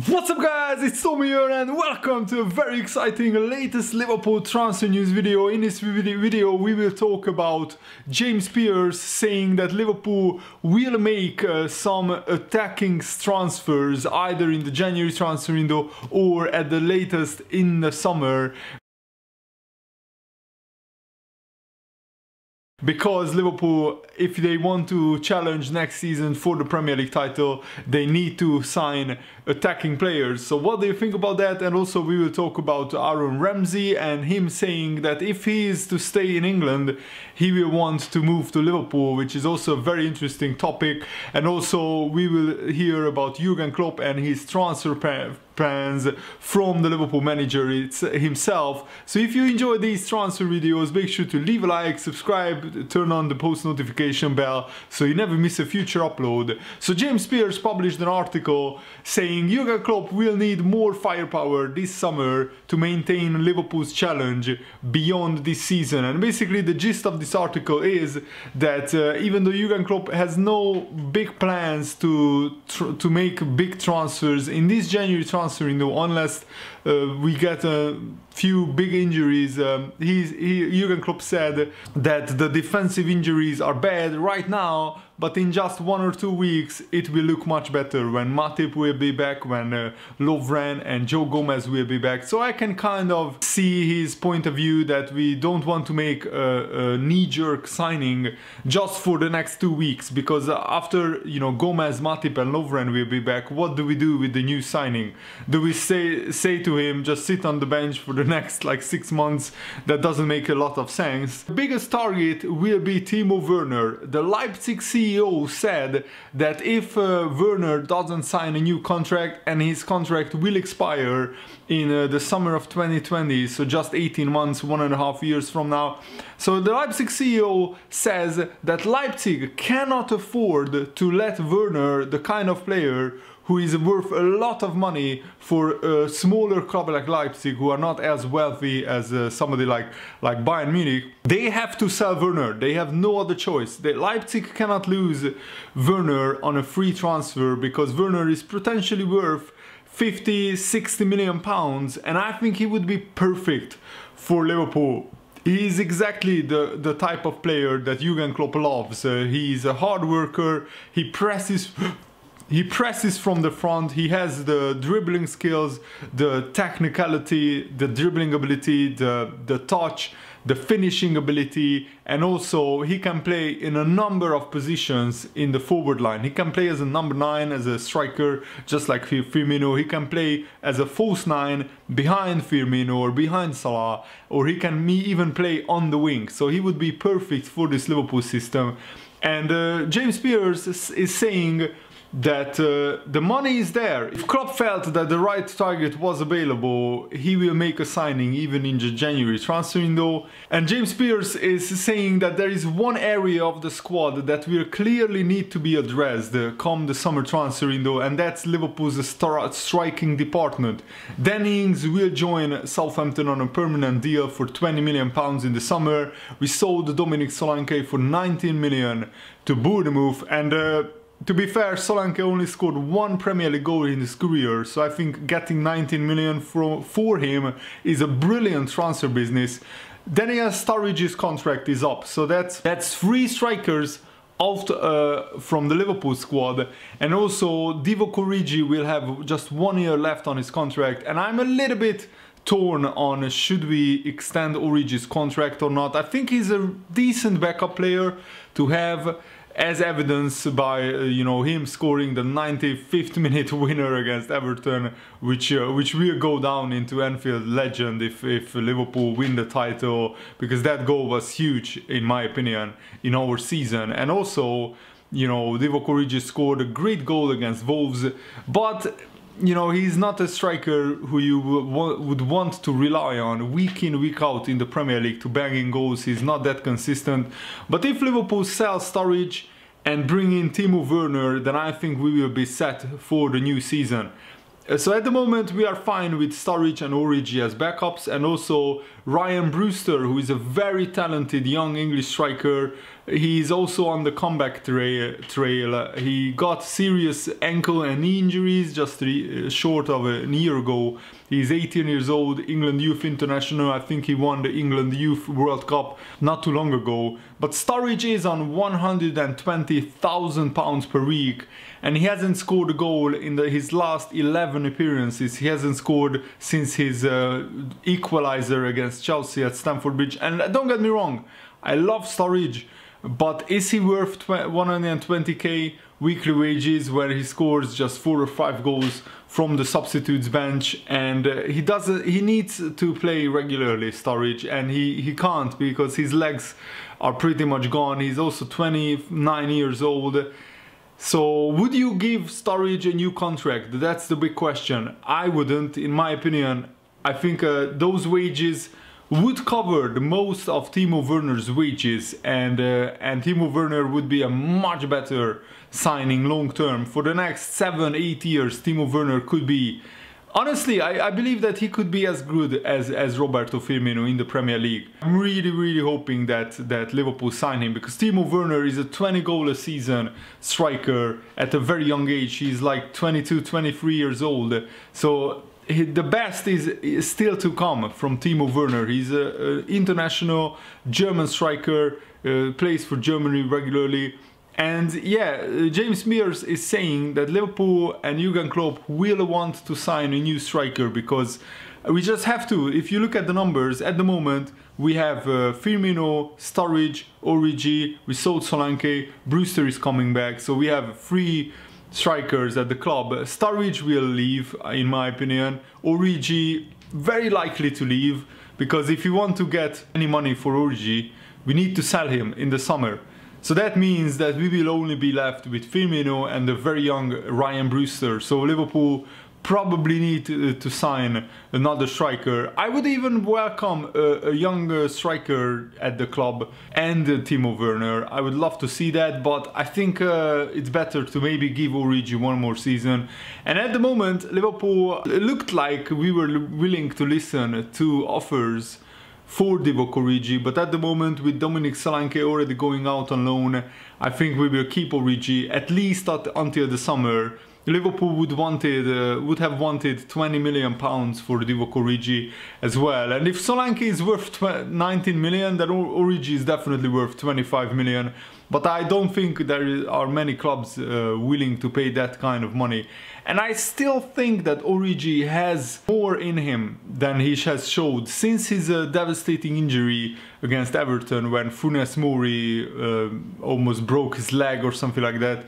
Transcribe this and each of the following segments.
What's up guys, it's Tommy here and welcome to a very exciting latest Liverpool transfer news video. In this video we will talk about James Pearce saying that Liverpool will make some attacking transfers either in the January transfer window or at the latest in the summer. Because Liverpool, if they want to challenge next season for the Premier League title, they need to sign attacking players. So what do you think about that? And also we will talk about Aaron Ramsey and him saying that if he is to stay in England, he will want to move to Liverpool, which is also a very interesting topic. And also we will hear about Jurgen Klopp and his transfer plans from the Liverpool manager himself. So if you enjoy these transfer videos, make sure to leave a like, subscribe, turn on the post notification bell so you never miss a future upload. So James Pearce published an article saying Jurgen Klopp will need more firepower this summer to maintain Liverpool's challenge beyond this season. And basically the gist of this article is that even though Jurgen Klopp has no big plans to make big transfers in this January transfer window, unless we get a few big injuries. Jurgen Klopp said that the defensive injuries are bad right now, but in just 1 or 2 weeks it will look much better when Matip will be back, when Lovren and Joe Gomez will be back. So I can kind of see his point of view that we don't want to make a knee-jerk signing just for the next 2 weeks, because after, you know, Gomez, Matip and Lovren will be back, what do we do with the new signing? Do we say to him just sit on the bench for the next like 6 months? That doesn't make a lot of sense. The biggest target will be Timo Werner. The Leipzig CEO said that if Werner doesn't sign a new contract, and his contract will expire in the summer of 2020, so just 18 months, 1.5 years from now. So the Leipzig CEO says that Leipzig cannot afford to let Werner, the kind of player who is worth a lot of money for a smaller club like Leipzig, who are not as wealthy as somebody like Bayern Munich, they have to sell Werner. They have no other choice. Leipzig cannot lose Werner on a free transfer, because Werner is potentially worth 50-60 million pounds, and I think he would be perfect for Liverpool. He is exactly the type of player that Jurgen Klopp loves. He's a hard worker, he presses from the front, he has the dribbling skills, the technicality, the dribbling ability, the touch, the finishing ability, and also he can play in a number of positions in the forward line. He can play as a number 9, as a striker, just like Firmino. He can play as a false 9 behind Firmino or behind Salah, or he can even play on the wing. So he would be perfect for this Liverpool system. And James Pearce is saying that the money is there. If Klopp felt that the right target was available, he will make a signing even in the January transfer window. And James Pearce is saying that there is one area of the squad that will clearly need to be addressed come the summer transfer window, and that's Liverpool's striking department. Danny Ings will join Southampton on a permanent deal for £20 million in the summer. We sold Dominic Solanke for 19 million to Bournemouth, and to be fair, Solanke only scored 1 Premier League goal in his career, so I think getting 19 million for him is a brilliant transfer business. Daniel Sturridge's contract is up, so that's 3 strikers out from the Liverpool squad, and also Divock Origi will have just 1 year left on his contract, and I'm a little bit torn on should we extend Origi's contract or not. I think he's a decent backup player to have, as evidenced by you know, him scoring the 95th minute winner against Everton, which will go down into Anfield legend if Liverpool win the title, because that goal was huge in my opinion in our season. And also, you know, Divock Origi scored a great goal against Wolves, but you know, he's not a striker who you would want to rely on week in, week out in the Premier League to bang in goals. He's not that consistent. But if Liverpool sells Sturridge and bring in Timo Werner, then I think we will be set for the new season. So at the moment we are fine with Sturridge and Origi as backups, and also Ryan Brewster, who is a very talented young English striker, He's also on the comeback trail. He got serious ankle and knee injuries just short of a year ago. He's 18 years old, England Youth International. I think he won the England Youth World Cup not too long ago. But Sturridge is on £120,000 per week, and he hasn't scored a goal in his last 11 appearances. He hasn't scored since his equaliser against Chelsea at Stamford Bridge. And don't get me wrong, I love Sturridge, but is he worth 120k weekly wages where he scores just 4 or 5 goals from the substitutes bench? And he needs to play regularly, Sturridge, and he can't because his legs are pretty much gone. He's also 29 years old. So would you give Sturridge a new contract? That's the big question. I wouldn't, in my opinion. I think those wages would cover the most of Timo Werner's wages, and Timo Werner would be a much better signing long term. For the next 7-8 years, Timo Werner could be, honestly, I believe that he could be as good as Roberto Firmino in the Premier League. I'm really hoping that Liverpool sign him, because Timo Werner is a 20 goal a season striker at a very young age. He's like 22, 23 years old. So the best is still to come from Timo Werner. He's an international German striker, plays for Germany regularly. And yeah, James Mears is saying that Liverpool and Jurgen Klopp will want to sign a new striker, because we just have to. If you look at the numbers at the moment, we have Firmino, Sturridge, Origi, we sold Solanke, Brewster is coming back, so we have 3 strikers at the club. Sturridge will leave, in my opinion. Origi very likely to leave, because if you want to get any money for Origi, we need to sell him in the summer. So that means that we will only be left with Firmino and the very young Ryan Brewster. So Liverpool probably need to sign another striker. I would even welcome a young striker at the club and Timo Werner. I would love to see that, but I think it's better to maybe give Origi one more season. And at the moment, Liverpool looked like we were willing to listen to offers for Divock Origi, but at the moment, with Dominic Solanke already going out on loan, I think we will keep Origi at least until the summer. Liverpool would have wanted £20 million for Divock Origi as well. And if Solanke is worth 19 million, then Origi is definitely worth 25 million. But I don't think there are many clubs willing to pay that kind of money. And I still think that Origi has more in him than he has showed since his devastating injury against Everton, when Funes Mori almost broke his leg or something like that.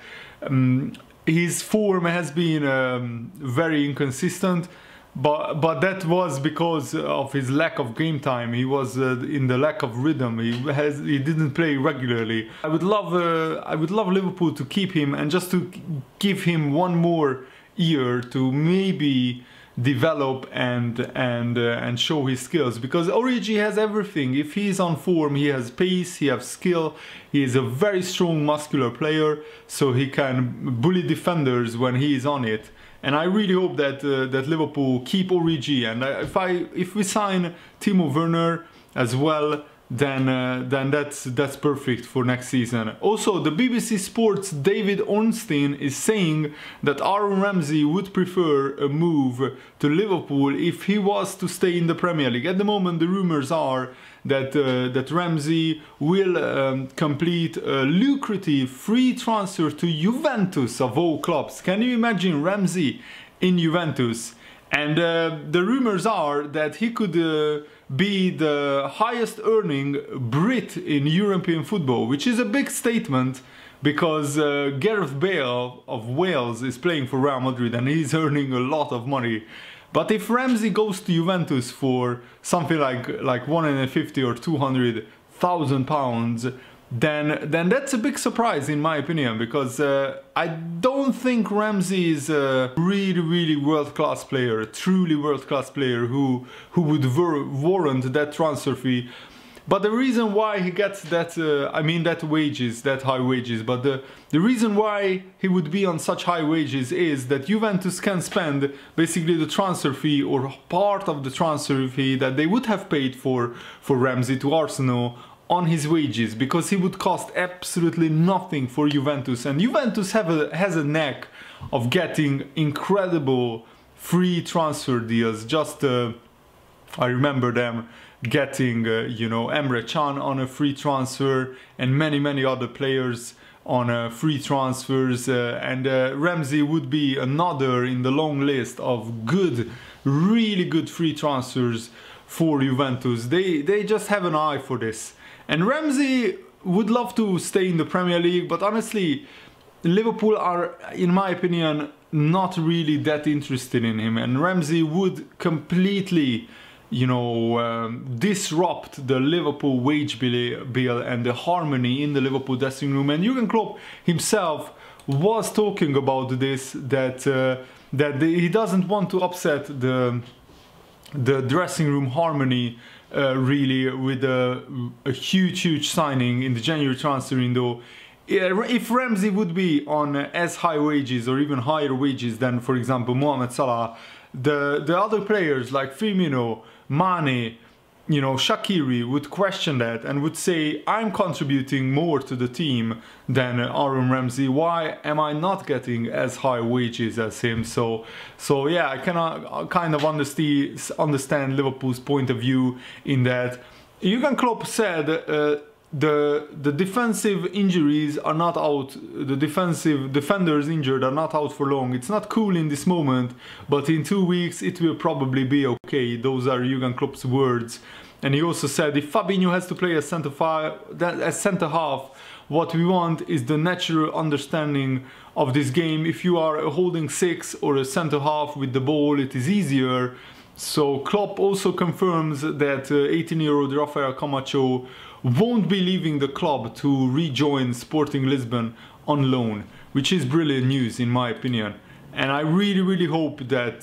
His form has been very inconsistent, but that was because of his lack of game time. He was in the lack of rhythm. He didn't play regularly. I would love Liverpool to keep him and just to give him one more year to maybe develop and show his skills, because Origi has everything. If he's on form, he has pace, he has skill, he is a very strong muscular player, so he can bully defenders when he is on it. And I really hope that that Liverpool keep Origi, and if we sign Timo Werner as well, then that's perfect for next season. Also, the BBC Sports' David Ornstein is saying that Aaron Ramsey would prefer a move to Liverpool if he was to stay in the Premier League. At the moment, the rumours are that Ramsey will complete a lucrative free transfer to Juventus, of all clubs. Can you imagine Ramsey in Juventus? And the rumours are that he could be the highest earning Brit in European football, which is a big statement, because Gareth Bale of Wales is playing for Real Madrid and he's earning a lot of money. But if Ramsey goes to Juventus for something like 150 or 200,000 pounds, then that's a big surprise in my opinion, because I don't think Ramsey is a really world-class player, a truly world-class player who would warrant that transfer fee. But the reason why he gets that, that high wages, but the reason why he would be on such high wages is that Juventus can spend basically the transfer fee or part of the transfer fee that they would have paid for Ramsey to Arsenal on his wages, because he would cost absolutely nothing for Juventus, and Juventus has a knack of getting incredible free transfer deals. Just I remember them getting you know, Emre Can on a free transfer, and many other players on free transfers, and Ramsey would be another in the long list of good, really good free transfers for Juventus. They just have an eye for this. And Ramsey would love to stay in the Premier League, but honestly, Liverpool are, in my opinion, not really that interested in him. And Ramsey would completely, you know, disrupt the Liverpool wage bill and the harmony in the Liverpool dressing room. And Jurgen Klopp himself was talking about this, that he doesn't want to upset the dressing room harmony really with a huge signing in the January transfer window. If Ramsey would be on as high wages or even higher wages than, for example, Mohamed Salah, the other players like Firmino, Mane, you know, Shaqiri would question that and would say, I'm contributing more to the team than Aaron Ramsey. Why am I not getting as high wages as him? So yeah, I cannot kind of understand Liverpool's point of view in that. Jurgen Klopp said the defensive injuries are not out, the defenders injured are not out for long. It's not cool in this moment, but in 2 weeks it will probably be okay. Those are Jurgen Klopp's words. And he also said, if Fabinho has to play as centre half, what we want is the natural understanding of this game. If you are a holding six or a centre half with the ball, it is easier. So Klopp also confirms that 18-year-old Rafael Camacho won't be leaving the club to rejoin Sporting Lisbon on loan, which is brilliant news in my opinion. And I really hope that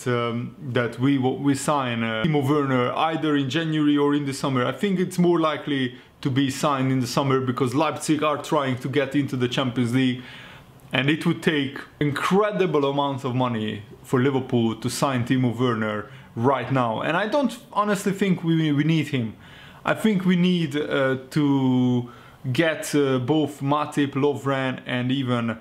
that we sign Timo Werner either in January or in the summer. I think it's more likely to be signed in the summer because Leipzig are trying to get into the Champions League, and it would take incredible amounts of money for Liverpool to sign Timo Werner right now. And I don't honestly think we need him. I think we need to get both Matip, Lovren and even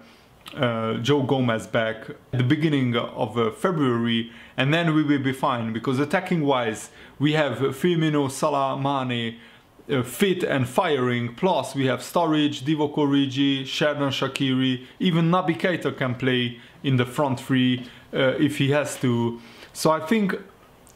Joe Gomez back at the beginning of February, and then we will be fine, because attacking wise we have Firmino, Salah, Mane fit and firing, plus we have Sturridge, Divock Origi, Xherdan Shaqiri, even Naby Keita can play in the front three if he has to. So I think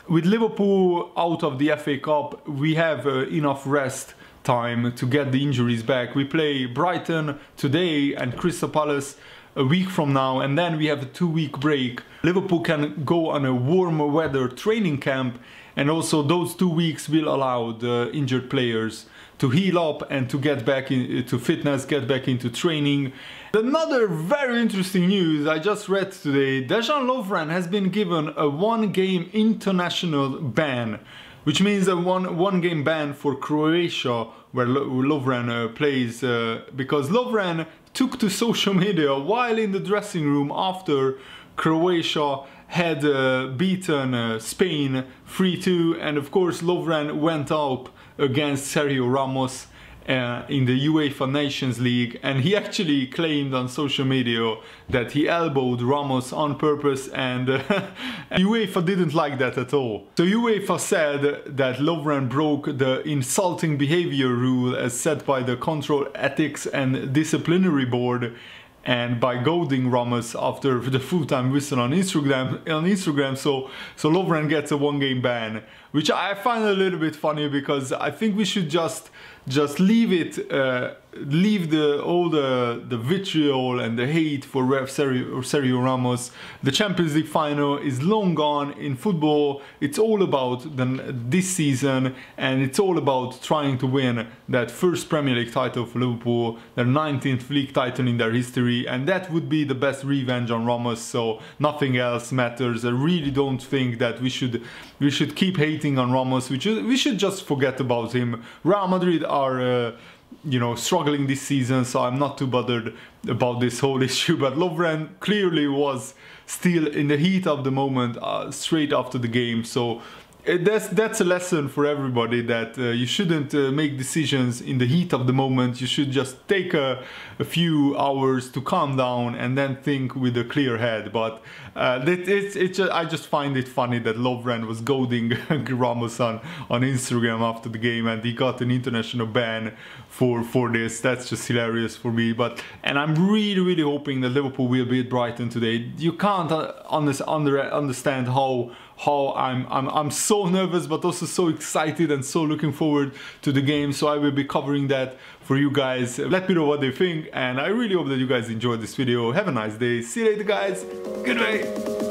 with Liverpool out of the FA Cup we have enough rest time to get the injuries back. We play Brighton today and Crystal Palace a week from now, and then we have a 2-week break. Liverpool can go on a warm weather training camp, and also those 2 weeks will allow the injured players to heal up and to get back into fitness, get back into training. Another very interesting news I just read today: Dejan Lovren has been given a 1-game international ban, which means a one game ban for Croatia, where Lovren plays, because Lovren took to social media while in the dressing room after Croatia had beaten Spain 3-2, and of course Lovren went up against Sergio Ramos in the UEFA Nations League, and he actually claimed on social media that he elbowed Ramos on purpose, and UEFA didn't like that at all. So UEFA said that Lovren broke the insulting behavior rule as set by the Control Ethics and Disciplinary Board, and by goading Ramos after the full-time whistle on Instagram, so Lovren gets a 1-game ban, which I find a little bit funny, because I think we should just leave it, leave all the vitriol and the hate for ref Sergio Ramos. The Champions League final is long gone. In football, it's all about this season, and it's all about trying to win that first Premier League title for Liverpool, their 19th league title in their history, and that would be the best revenge on Ramos, so nothing else matters. I really don't think that we should keep hating on Ramos. We should just forget about him. Real Madrid are you know, struggling this season, so I'm not too bothered about this whole issue. But Lovren clearly was still in the heat of the moment straight after the game, so that's a lesson for everybody, that you shouldn't make decisions in the heat of the moment. You should just take a few hours to calm down and then think with a clear head. But I just find it funny that Lovren was goading Ramos on Instagram after the game, and he got an international ban for this. That's just hilarious for me. And I'm really hoping that Liverpool will beat Brighton today. You can't understand how I'm so nervous, but also so excited and so looking forward to the game. So I will be covering that for you guys. Let me know what they think, and I really hope that you guys enjoyed this video. Have a nice day. See you later, guys. Goodbye.